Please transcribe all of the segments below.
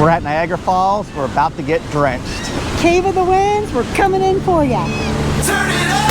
We're at Niagara Falls. We're about to get drenched. Cave of the Winds, we're coming in for ya. Turn it up.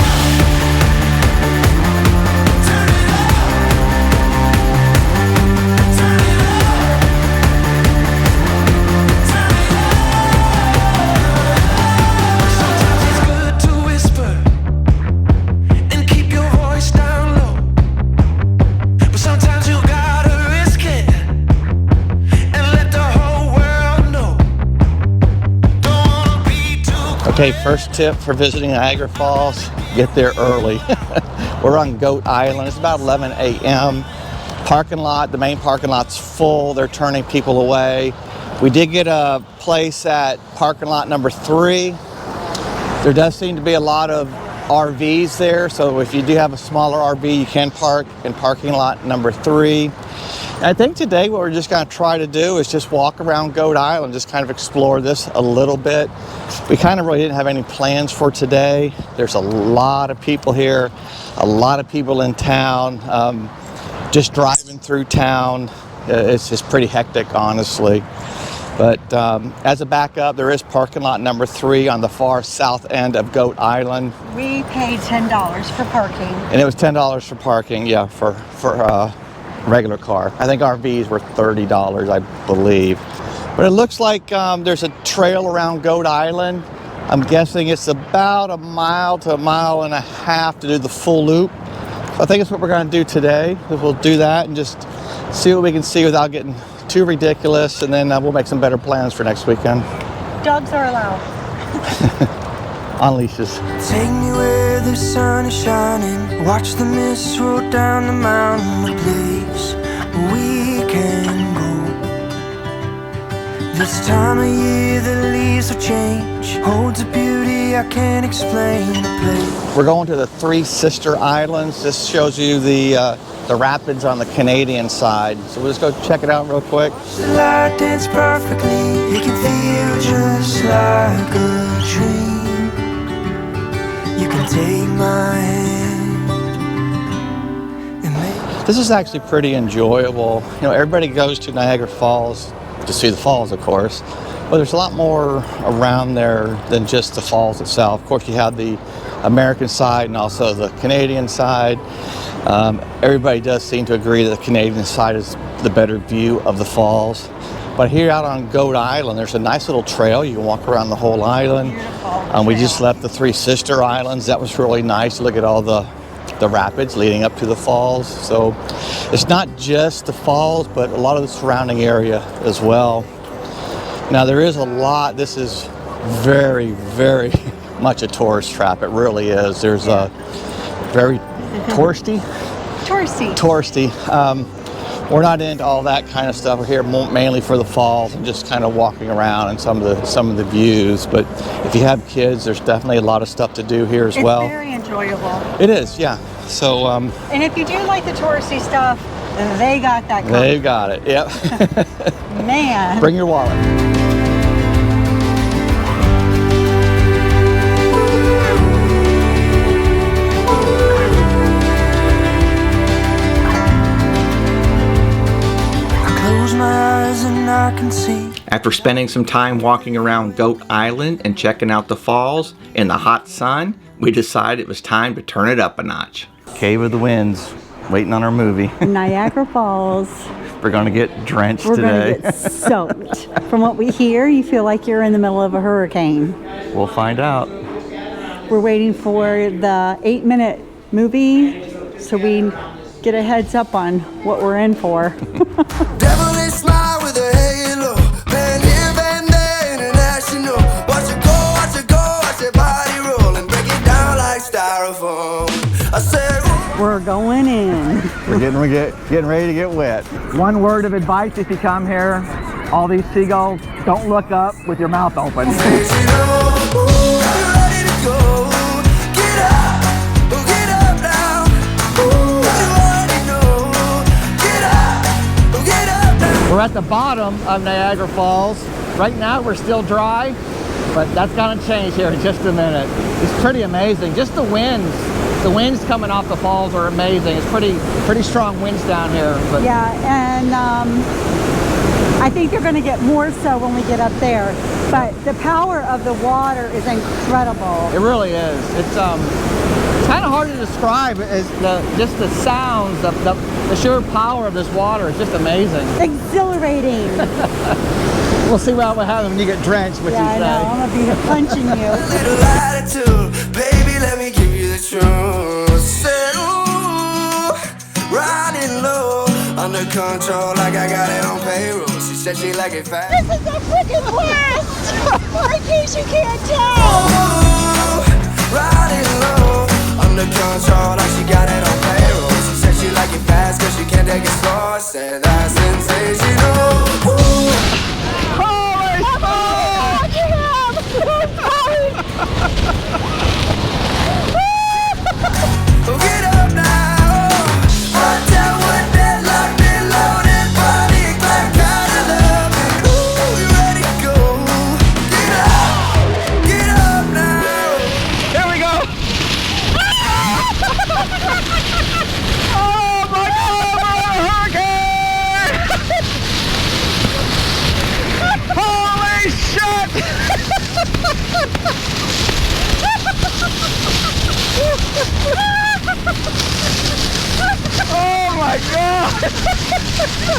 Okay, first tip for visiting Niagara Falls, get there early. We're on Goat Island. It's about 11 a.m. Parking lot, the main parking lot's full. They're turning people away. We did get a place at parking lot number 3. There does seem to be a lot of RVs there, so if you do have a smaller RV, you can park in parking lot number 3. I think today what we're just going to try to do is just walk around Goat Island, just kind of explore this a little bit. We kind of really didn't have any plans for today. There's a lot of people here, a lot of people in town, just driving through town. It's just pretty hectic, honestly. But as a backup, there is parking lot number 3 on the far south end of Goat Island. We paid $10 for parking. And it was $10 for parking, yeah, for regular car. I think RVs were $30, I believe. But it looks like there's a trail around Goat Island. I'm guessing it's about a mile to a mile and a half to do the full loop. So I think that's what we're going to do today. We'll do that and just see what we can see without getting too ridiculous, and then we'll make some better plans for next weekend. Dogs are allowed. On leashes. Take me where the sun is shining. Watch the mist roll down the mountain. A place we can go. This time of year the leaves will change. Holds a beauty I can't explain. A place. We're going to the 3 Sister Islands. This shows you the rapids on the Canadian side. So we'll just go check it out real quick. The light dance perfectly. It can feel just like a dream. You can take my hand and make. This is actually pretty enjoyable. You know, everybody goes to Niagara Falls to see the falls, of course, but there's a lot more around there than just the falls itself. Of course, you have the American side and also the Canadian side. Everybody does seem to agree that the Canadian side is the better view of the falls. But here out on Goat Island, there's a nice little trail. You can walk around the whole island. We just left the 3 Sister Islands. That was really nice. Look at all the rapids leading up to the falls. So it's not just the falls, but a lot of the surrounding area as well. Now there is a lot. This is very, very much a tourist trap. It really is. There's a very touristy. We're not into all that kind of stuff. We're here mainly for the falls and just kind of walking around and some of the views. But if you have kids, there's definitely a lot of stuff to do here as well. It's very enjoyable. It is, yeah. So. And if you do like the touristy stuff, they got that covered. They've got it. Yep. Man. Bring your wallet. I can see. After spending some time walking around Goat Island and checking out the falls in the hot sun, we decided it was time to turn it up a notch. Cave of the Winds, waiting on our movie. Niagara Falls. We're going to get drenched We're today. We're going to get soaked. From what we hear, you feel like you're in the middle of a hurricane. We'll find out. We're waiting for the 8-minute movie so we get a heads up on what we're in for. Devilish smile with a halo. Man, here and there, international. Watch it go, watch your body roll and break it down like styrofoam. I said, ooh. We're going in. We're getting ready to get wet. One word of advice if you come here, all these seagulls, don't look up with your mouth open. We're at the bottom of Niagara Falls. Right now we're still dry, but that's gonna change here in just a minute. It's pretty amazing. Just the winds coming off the falls are amazing. It's pretty strong winds down here. But yeah, and I think they're going to get more so when we get up there. But the power of the water is incredible. It really is. It's kind of hard to describe. It's just the sounds, the sheer power of this water is just amazing. Exhilarating. We'll see what will happen when you get drenched, what Yeah, you I say. know. I'm going to be punching you. A little attitude, baby, let me give you the truth. Said, ooh, riding low, under control like I got it on payroll. She said she like it fast. This is a freaking blast! In case you can't tell. Ooh, riding low, under control like she got it on payroll. She said she like it fast cause she can't take it slow. I said that's sensational. Ooh. Get up now. I tell what that locked and loaded body like kind of love it. Ooh, you ready to go? Get up now. Here we go. Oh my God, we're in a hurricane! Holy shit! Oh my God!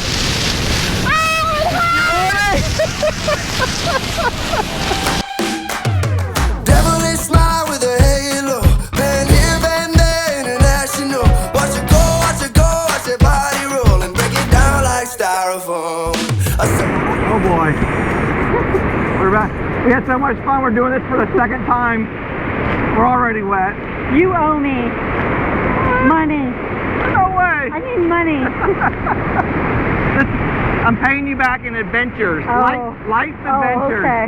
Devilish smile with a halo. Been here, been there, international. Watch it go, watch your body roll and break it down like styrofoam. Oh boy. We're back. We had so much fun. We're doing this for the second time. We're already wet. You owe me money. No way. I need money. I'm paying you back in adventures. Oh. Life adventures. Oh, okay.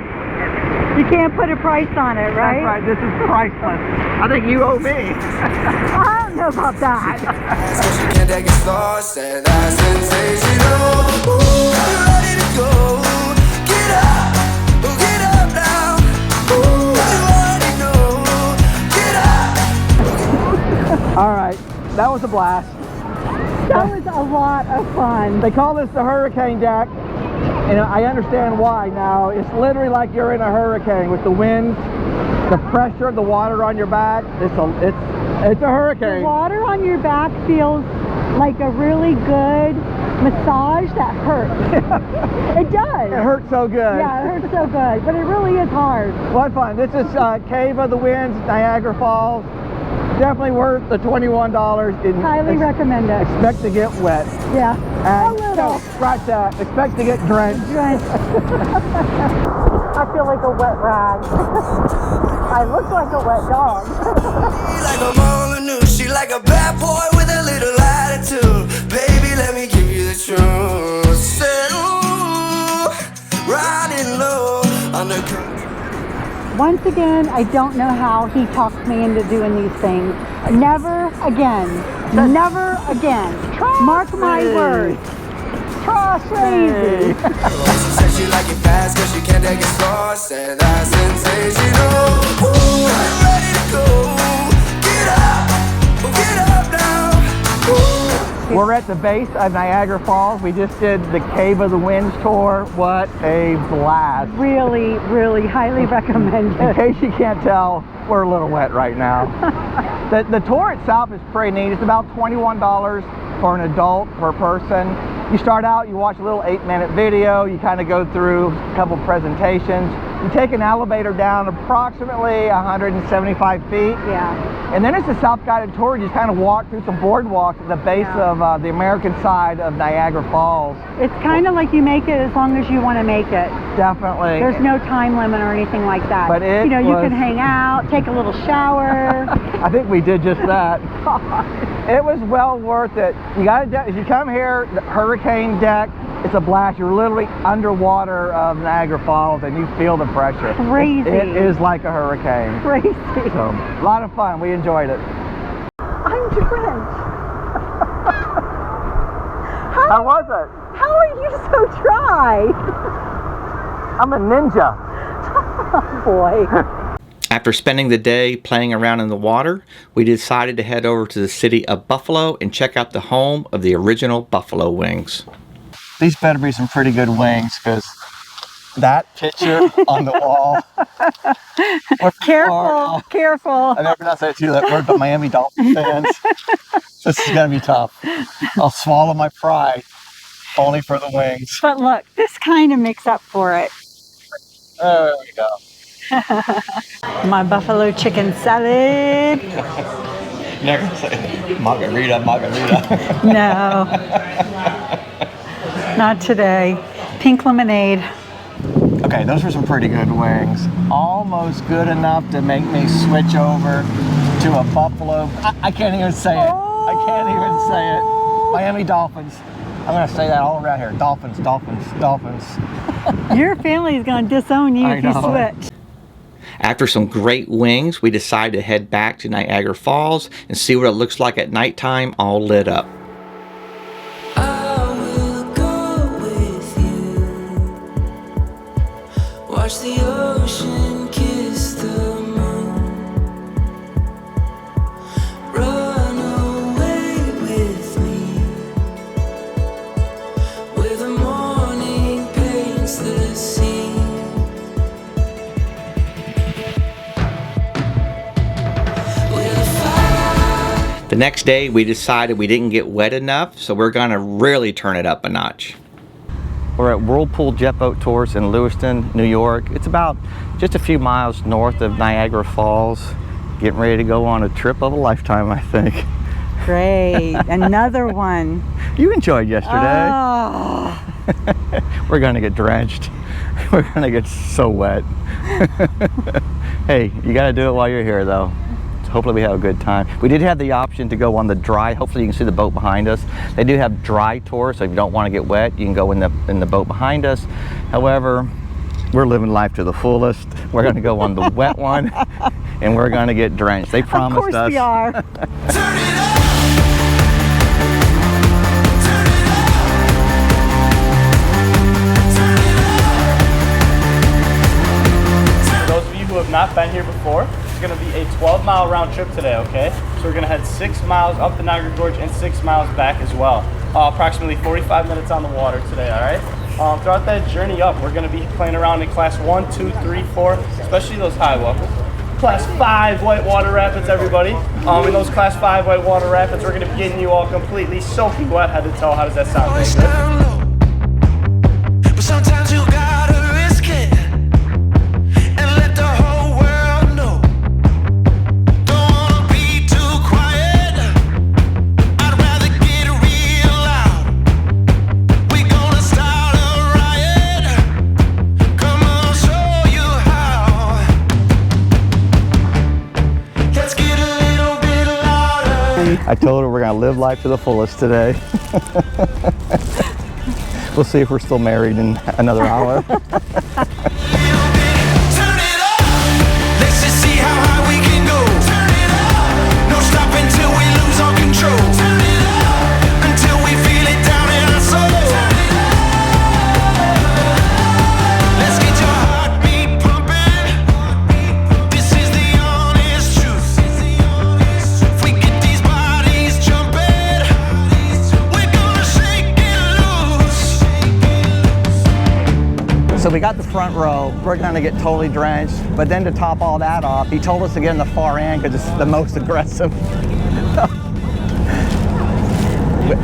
You can't put a price on it, right? That's right. This is priceless. I think you owe me. I don't know about that. So she can't take it slow, said that's sensational. Ooh, you ready to go? Get up now. Ooh, you already know. Get up. All right. That was a blast. That was a lot of fun. They call this the hurricane deck, and I understand why now. It's literally like you're in a hurricane with the winds, the pressure of the water on your back. It's a The hurricane. water on your back feels like a really good massage that hurts. It does. It hurts so good. Yeah, it hurts so good, but it really is hard. What fun. This is Cave of the Winds, Niagara Falls. Definitely worth the $21. Highly recommend it. Expect to get wet. Yeah, a And little. scratch that. Expect to get drenched. Drenched. I feel like a wet rag. I look like a wet dog. She like I'm all new. She like a bad boy with a little attitude. Baby, let me give you the truth. Said, ooh, riding low, under control. Once again, I don't know how he talked me into doing these things. Never again. Never again. Mark my words. Crazy. She said she like it fast cause she can't take it slow. I said that's sensational. Ooh, you ready to go? Get up now. Ooh. We're at the base of Niagara Falls. We just did the Cave of the Winds tour. What a blast. Really, really highly recommend In it. case you can't tell, we're a little wet right now. The tour itself is pretty neat. It's about $21 for an adult per person. You start out, you watch a little 8-minute video, you kind of go through a couple presentations. You take an elevator down approximately 175 feet. Yeah. And then it's a self-guided tour. You just kind of walk through some boardwalks at the base of the American side of Niagara Falls. It's kind of like you make it as long as you want to make it. Definitely. There's no time limit or anything like that. But it you know, you was- can hang out, take a little shower. I think we did just that. It was well worth it. You got to, if you come here, the hurricane deck, it's a blast. You're literally underwater of Niagara Falls and you feel the pressure. Crazy. It is like a hurricane. Crazy. So, a lot of fun. We enjoyed it. I'm drenched. How was it? How are you so dry? I'm a ninja. Oh boy. After spending the day playing around in the water, we decided to head over to the city of Buffalo and check out the home of the original buffalo wings. These better be some pretty good wings, because that picture on the wall. Careful, careful. I never pronounce that word, but Miami Dolphin fans, this is going to be tough. I'll swallow my pride only for the wings. But look, this kind of makes up for it. There we go. My buffalo chicken salad. Never say margarita, margarita. No, not today. Pink lemonade. Okay, those were some pretty good wings. Almost good enough to make me switch over to a buffalo. I can't even say it. I can't even say it. Miami Dolphins. I'm going to say that all around here. Dolphins, Dolphins, Dolphins. Your family is going to disown you if you switch. After some great wings, we decided to head back to Niagara Falls and see what it looks like at nighttime, all lit up. I will go with you. Watch the ocean kiss the moon. Run away with me, where the morning paints the scene. The next day, we decided we didn't get wet enough, so we're gonna really turn it up a notch. We're at Whirlpool Jet Boat Tours in Lewiston, New York. It's about just a few miles north of Niagara Falls. Getting ready to go on a trip of a lifetime, I think. Great, another one. You enjoyed yesterday. Oh. We're gonna get drenched. We're gonna get so wet. Hey, you gotta do it while you're here though. Hopefully we have a good time. We did have the option to go on the dry. Hopefully you can see the boat behind us. They do have dry tours, so if you don't want to get wet, you can go in the boat behind us. However, we're living life to the fullest. We're going to go on the wet one, and we're going to get drenched. They promised us. Of course we are. Turn it up. For those of you who have not been here before, it's going to be a 12-mile round trip today, okay? So we're going to head 6 miles up the Niagara Gorge and 6 miles back as well. Approximately 45 minutes on the water today, all right? Throughout that journey up, we're going to be playing around in class 1, 2, 3, 4, especially those high levels. Class 5 whitewater rapids, everybody. In those class 5 whitewater rapids, we're going to be getting you all completely soaking wet head to toe. How does that sound? Always down low, but sometimes you gotta risk it and let the whole world know. Don't wanna be too quiet. I'd rather get real loud. We gonna start a riot. Come on, show you how. Let's get a little bit louder. I told her we're going to live life to the fullest today. We'll see if we're still married in another hour. Turn it up. Let's just see how high we can go. Turn it up. No stopping till we lose all control. Turn it up. Until we feel it down in our soul. Turn it up. Let's get your heartbeat pumping. This is the honest truth. If we get these bodies jumping, we're gonna shake it loose. So we got the front row. We're going to get totally drenched. But then to top all that off, he told us to get in the far end because it's the most aggressive.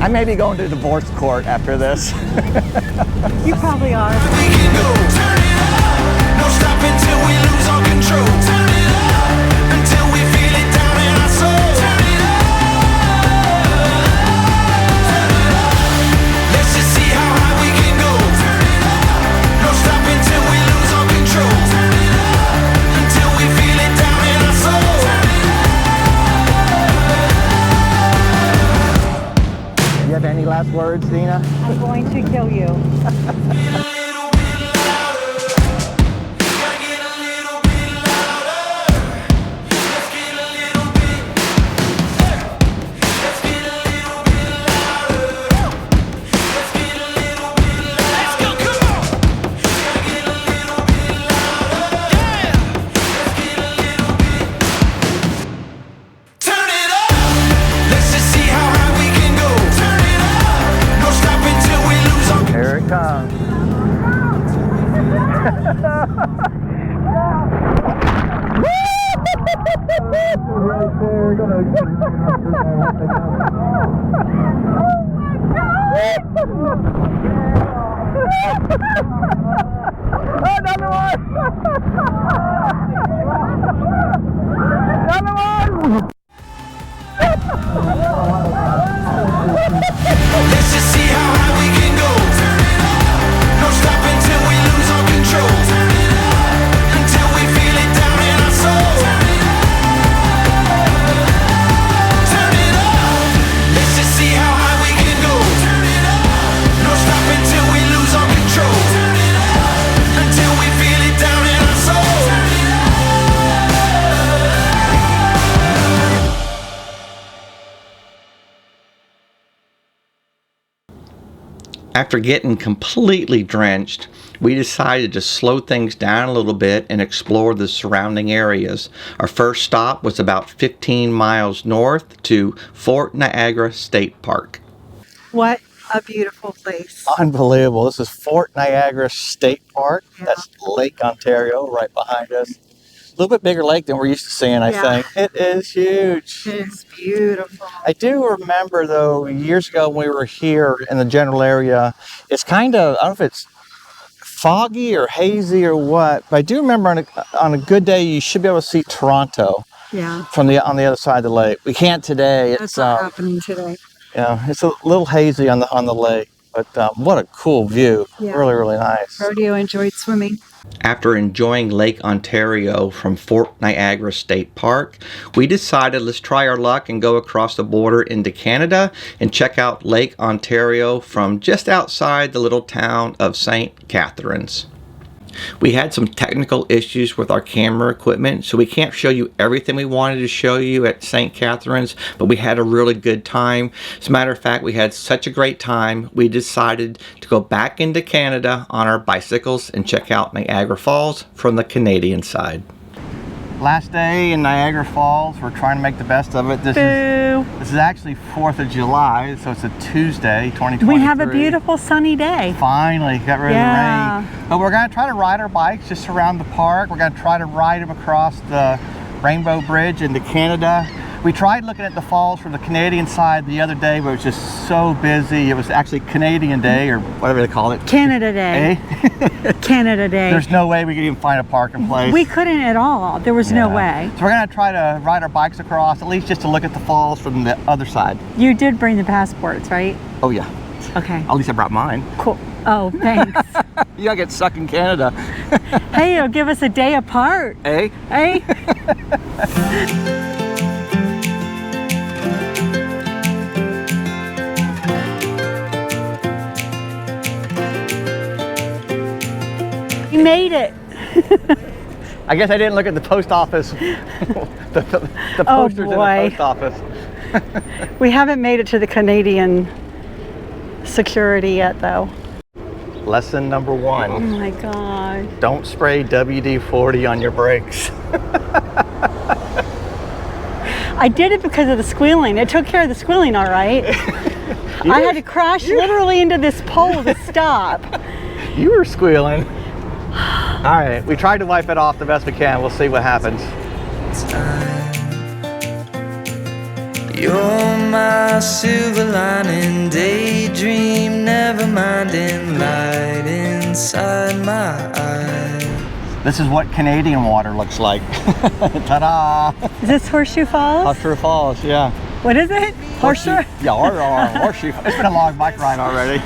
I may be going to divorce court after this. You probably are. We can go. Turn it up. No stopping till we lose all control. Turn it up. Until we feel it down in our soul. Turn it up. Turn it up. Let's just see how high we can go. Turn it up. No stopping till we lose all control. Turn it up. Until we feel it down in our soul. Turn it up. You have any last words, Dina? I'm going to kill you. Another one! Another one! Let's just see how high we can go. No stopping till we lose all control. Until we feel it down in our soul. Turn it up. Let's just see how high we can go. No stopping till we lose all control. Until we feel it down in our soul. After getting completely drenched, we decided to slow things down a little bit and explore the surrounding areas. Our first stop was about 15 miles north to Fort Niagara State Park. What a beautiful place. Unbelievable. This is Fort Niagara State Park. Yeah. That's Lake Ontario right behind us. A little bit bigger lake than we're used to seeing, I think. It is huge. It's beautiful. I do remember, though, years ago when we were here in the general area, it's kind of, I don't know if it's foggy or hazy or what, but I do remember on a good day, you should be able to see Toronto Yeah. from on the other side of the lake. We can't today. That's not happening today. Yeah, it's a little hazy on the lake, but what a cool view. Yeah. Really, really nice. Rodeo enjoyed swimming. After enjoying Lake Ontario from Fort Niagara State Park, we decided let's try our luck and go across the border into Canada and check out Lake Ontario from just outside the little town of St. Catharines. We had some technical issues with our camera equipment, so we can't show you everything we wanted to show you at St. Catharines, but we had a really good time. As a matter of fact, we had such a great time, we decided to go back into Canada on our bicycles and check out Niagara Falls from the Canadian side. Last day in Niagara Falls. We're trying to make the best of it. This is actually 4th of July, so it's a Tuesday, 2023. We have a beautiful sunny day. Finally got rid of the rain. But we're going to try to ride our bikes just around the park. We're going to try to ride them across the Rainbow Bridge into Canada. We tried looking at the falls from the Canadian side the other day, but it was just so busy. It was actually Canadian Day, or whatever they call it. Canada Day. Canada Day. There's no way we could even find a parking place. We couldn't at all. There was no way. So we're going to try to ride our bikes across, at least just to look at the falls from the other side. You did bring the passports, right? Oh, yeah. Okay. At least I brought mine. Cool. Oh, thanks. You gotta get stuck in Canada. Hey, it'll give us a day apart. Eh? Hey? You made it. I guess I didn't look at the post office. the posters in the post office. We haven't made it to the Canadian security yet, though. Lesson number 1. Oh my God. Don't spray WD-40 on your brakes. I did it because of the squealing. It took care of the squealing, all right. I had to crash literally into this pole to stop. You were squealing. All right, we tried to wipe it off the best we can. We'll see what happens. You're my silver lining, daydream, never minding light inside my eyes. This is what Canadian water looks like. Ta-da! Is this Horseshoe Falls? Horseshoe Falls, yeah. What is it? Horseshoe? Yeah, Horseshoe. It's been a long bike ride already.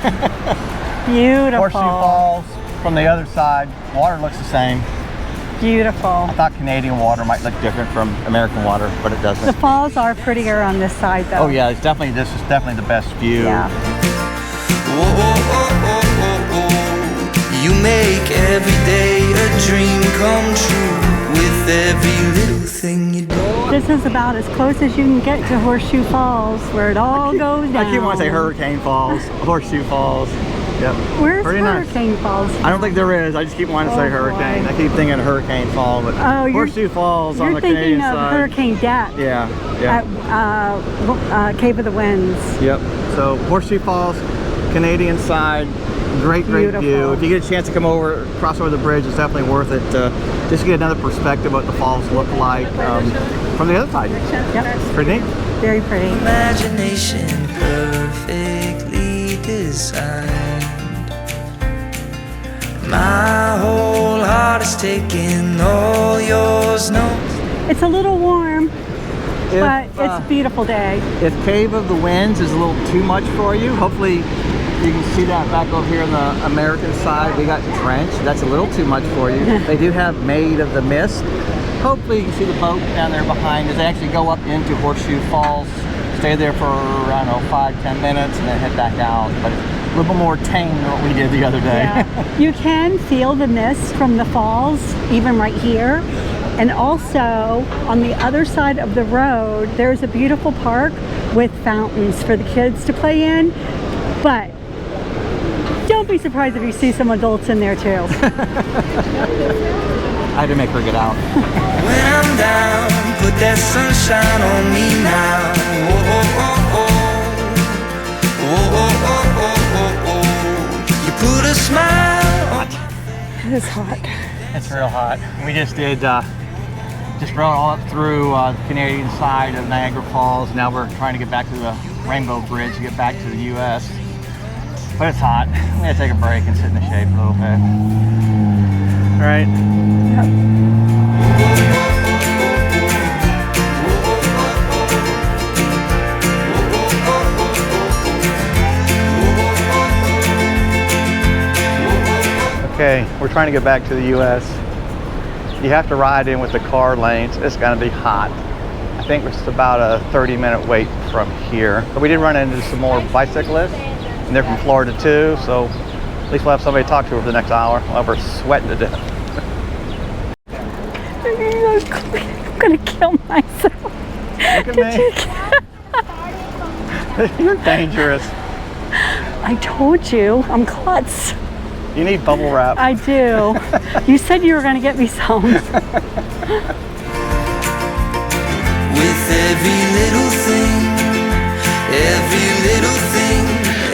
Beautiful. Horseshoe Falls from the other side. Water looks the same. Beautiful. I thought Canadian water might look different from American water, but it doesn't. The falls are prettier on this side, though. Oh yeah, this is definitely the best view. Yeah. Whoa, you make every day a dream come true with every little thing you do. This is about as close as you can get to Horseshoe Falls, where it all goes down. I keep wanting to say Hurricane Falls, Horseshoe Falls. Yep. Where's Pretty Hurricane nice. Falls? I don't think there is. I just keep wanting to say Hurricane. Boy. I keep thinking Hurricane Falls, but Horseshoe Falls on the Canadian side. You're thinking of Hurricane Death. Yeah. At Cape of the Winds. Yep. So Horseshoe Falls, Canadian side. Great Beautiful. view. If you get a chance to come over, cross over the bridge, it's definitely worth it. Just to get another perspective of what the falls look like from the other side. Yep. Pretty neat. Very pretty. Imagination perfectly designed. My whole heart is taking all yours. No. It's a little warm, but it's a beautiful day. If Cave of the Winds is a little too much for you, hopefully you can see that back over here on the American side. We got drenched. That's a little too much for you. They do have Maid of the Mist. Hopefully you can see the boat down there behind us. They actually go up into Horseshoe Falls, stay there for, I don't know, 5-10 minutes and then head back out. But it's a little bit more tame than what we did the other day. Yeah. You can feel the mist from the falls, even right here. And also, on the other side of the road, there's a beautiful park with fountains for the kids to play in. But don't be surprised if you see some adults in there too. I had to make her get out. When I'm down, put that sunshine on me now. Oh, oh, oh, oh. Oh, oh, oh, oh, oh, oh. You put a smile on. It is hot. It's real hot. We just did, just rode all up through the Canadian side of Niagara Falls. Now we're trying to get back to the Rainbow Bridge to get back to the U.S. But it's hot. I'm gonna take a break and sit in the shade for a little bit. All right. Okay, we're trying to get back to the U.S. You have to ride in with the car lanes. It's gonna be hot. I think it's about a 30-minute wait from here. But we did run into some more bicyclists, and they're from Florida too, so at least we'll have somebody to talk to for the next hour while we're sweating to death. I'm gonna kill myself. Look at me. You're dangerous. I told you, I'm klutz. You need bubble wrap. I do. You said you were gonna get me some. With every little thing,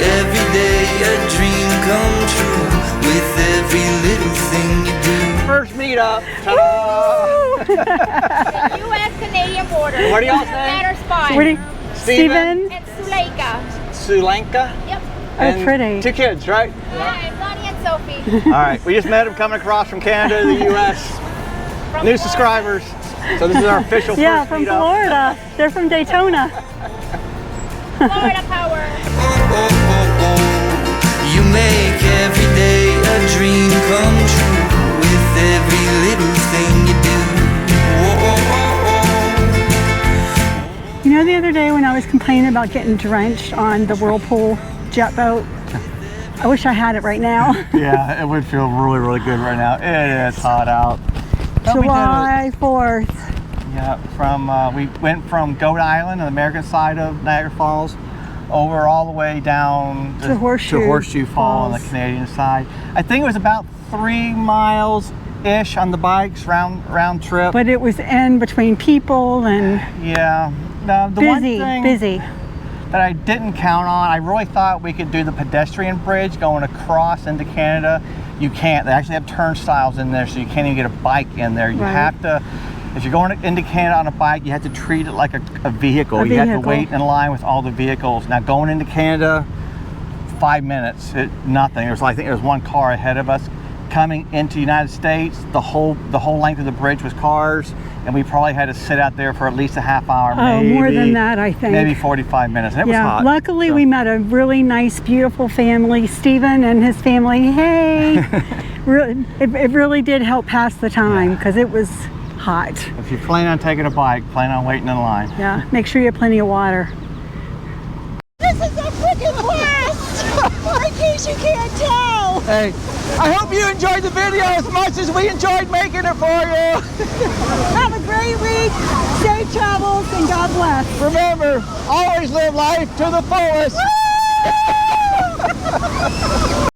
every day a dream come true. With every little thing you do. First meetup. Ta-da! U.S. Canadian border. What do y'all say? Better spot. Where do you, Steven? And Suleika. Sulanka. Yep. Oh, pretty. 2 kids, right? Yeah, and Lonnie and Sophie. All right, we just met them coming across from Canada to the U.S. From New Florida. subscribers. So this is our official Yeah, first from meetup. Florida. They're from Daytona. Florida power. Oh, oh, oh, oh. You make every day a dream come true. With every little thing you do. Oh, oh, oh, oh. You know, the other day when I was complaining about getting drenched on the Whirlpool jet boat, I wish I had it right now. Yeah, it would feel really, really good right now. It is hot out. But we did it. July 4th. Yeah, we went from Goat Island on the American side of Niagara Falls over all the way down To Horseshoe Fall on the Falls. Canadian side. I think it was about 3 miles-ish on the bikes round trip. But it was in between people and Yeah. The one busy, thing busy. that I didn't count on, I really thought we could do the pedestrian bridge going across into Canada. You can't. They actually have turnstiles in there, so you can't even get a bike in there. You Right. have to, if you're going into Canada on a bike, you have to treat it like a vehicle. You have to wait in line with all the vehicles. Now going into Canada, 5 minutes, nothing. There was, I think there was one car ahead of us. Coming into the United States, the whole length of the bridge was cars, and we probably had to sit out there for at least a half hour, Oh, maybe, more than that, I think. maybe 45 minutes, and it was Yeah, hot. luckily so. we met a really nice, beautiful family. Stephen and his family, hey. It really did help pass the time because it was hot. If you plan on taking a bike, plan on waiting in line. Yeah, make sure you have plenty of water. This is a freaking blast! In case you can't tell. Hey, I hope you enjoyed the video as much as we enjoyed making it for you. Have a great week, safe travels, and God bless. Remember, always live life to the fullest.